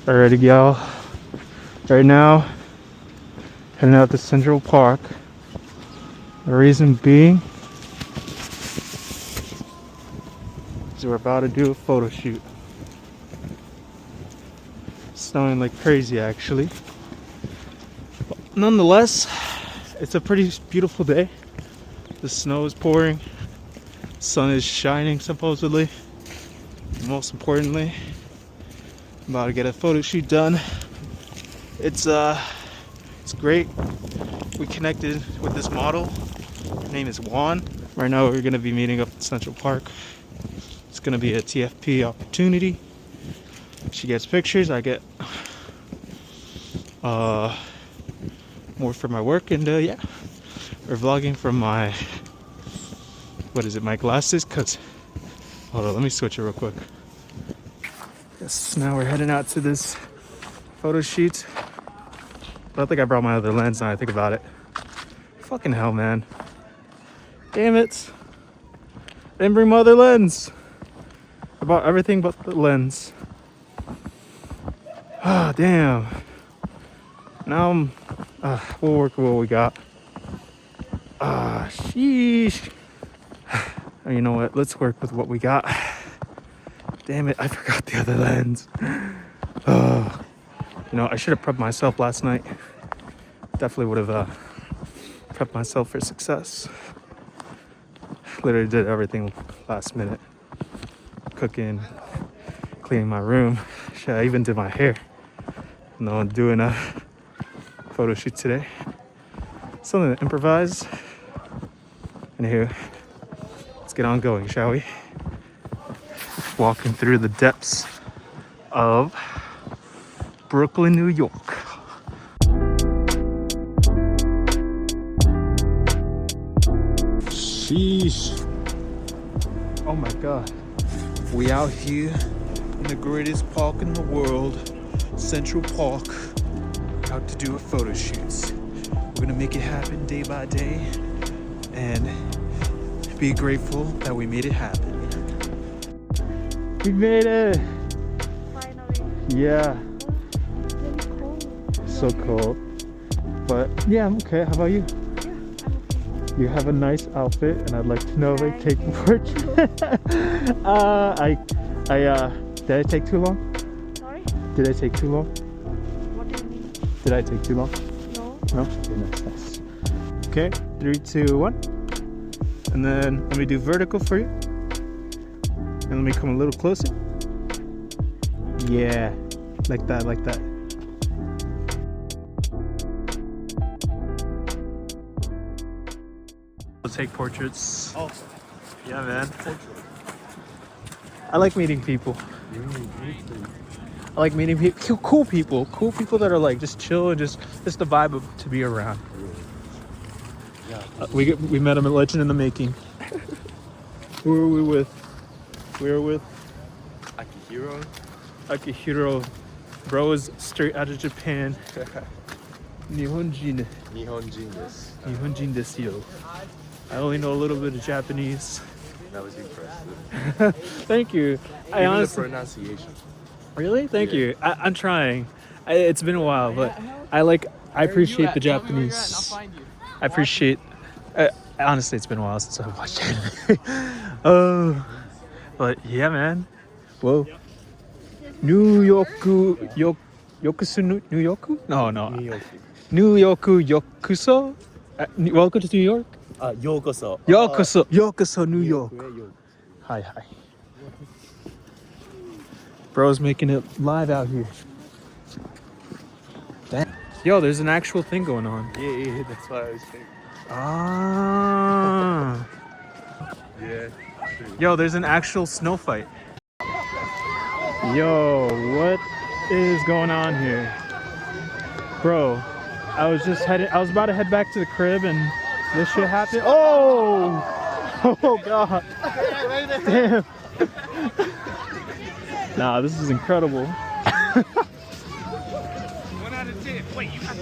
Alrighty, y'all. Right now, heading out to Central Park. The reason being is we're about to do a photo shoot. It's snowing like crazy, actually. But nonetheless, it's a pretty beautiful day. The snow is pouring. The sun is shining, supposedly. And most importantly, I'm about to get a photo shoot done. It's great. We connected with this model. Her name is Juan. Right now we're gonna be meeting up at Central Park. It's gonna be a TFP opportunity. She gets pictures, I get more for my work, and yeah, we're vlogging from my, what is it, my glasses, cause, hold on, let me switch it real quick. Yes, now we're heading out to this photo shoot. I don't think I brought my other lens now I think about it. Fucking hell, man. Damn it. I didn't bring my other lens. I bought everything but the lens. Ah, damn. Now we'll work with what we got. Sheesh. Oh, you know what? Let's work with what we got. Damn it, I forgot the other lens. You know, I should have prepped myself last night. Definitely would have prepped myself for success. Literally did everything last minute. Cooking, cleaning my room. Shit, I even did my hair. No, I'm doing a photo shoot today. Something to improvise. Anywho, let's get on going, shall we? Walking through the depths of Brooklyn, New York. Sheesh. Oh my God. We out here in the greatest park in the world, Central Park, out to do a photo shoot. We're gonna make it happen day by day and be grateful that we made it happen. We made it! Finally. Yeah. It's really cold. So cold. But yeah, I'm okay. How about you? Yeah, I'm okay. You have a nice outfit, and I'd like to know if I take a portrait. Did I take too long? Sorry? Did I take too long? What do you mean? Did I take too long? No. No? Okay, nice. Okay, 3, 2, 1. And then let me do vertical for you. And let me come a little closer. Yeah, like that, like that. We'll take portraits. Oh, Yeah, man. I like meeting people. I like meeting people, cool people that are like just chill and just the vibe of, to be around. We met him at Legend in the Making. Who were we with? We were with Akihiro. Akihiro. Bro is straight out of Japan. Nihonjin. Nihonjin desu. Nihonjin desu yo. I only know a little bit of Japanese. That was impressive. Thank you. I Even honestly, the pronunciation. really? Thank Yeah. you. I'm trying. It's been a while, but I appreciate the Japanese. I appreciate. Honestly, it's been a while since I watched anime. But yeah, man. Whoa. New Yorku Yokusu New Yorku? No. New Yorku Yokuso? Welcome to New York. Yokoso. Yokoso New York. Hi. Bro's making it live out here. Damn. Yo, there's an actual thing going on. Yeah, that's what I was thinking. Ah. Yeah. Yo, there's an actual snow fight. Yo, what is going on here? Bro, I was about to head back to the crib and this shit happened. Oh! Oh God. Damn. Nah, this is incredible. 1 out of 10. Wait, you got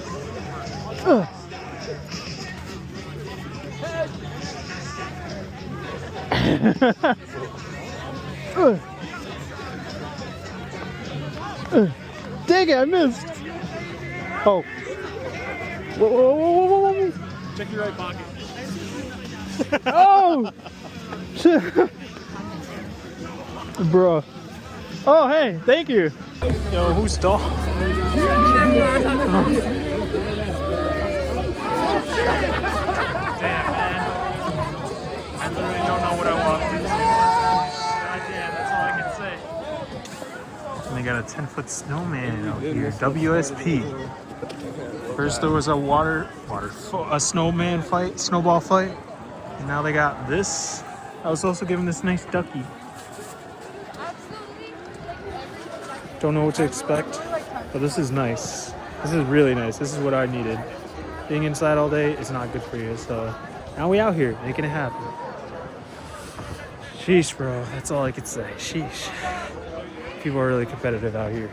Dang it, I missed. Oh. Whoa, whoa, whoa, whoa, whoa, whoa. Check your right pocket. Oh! Bro. Oh, hey, thank you. Yo, who's dog? Damn, man. I literally don't know what I want. God damn, that's all I can say. And they got a 10-foot snowman out here. WSP. First there was a a snowman fight, snowball fight. And now they got this. I was also given this nice ducky. Don't know what to expect, but this is nice. This is really nice. This is what I needed. Being inside all day is not good for you, so now we out here making it happen. Sheesh, bro. That's all I could say. Sheesh. People are really competitive out here.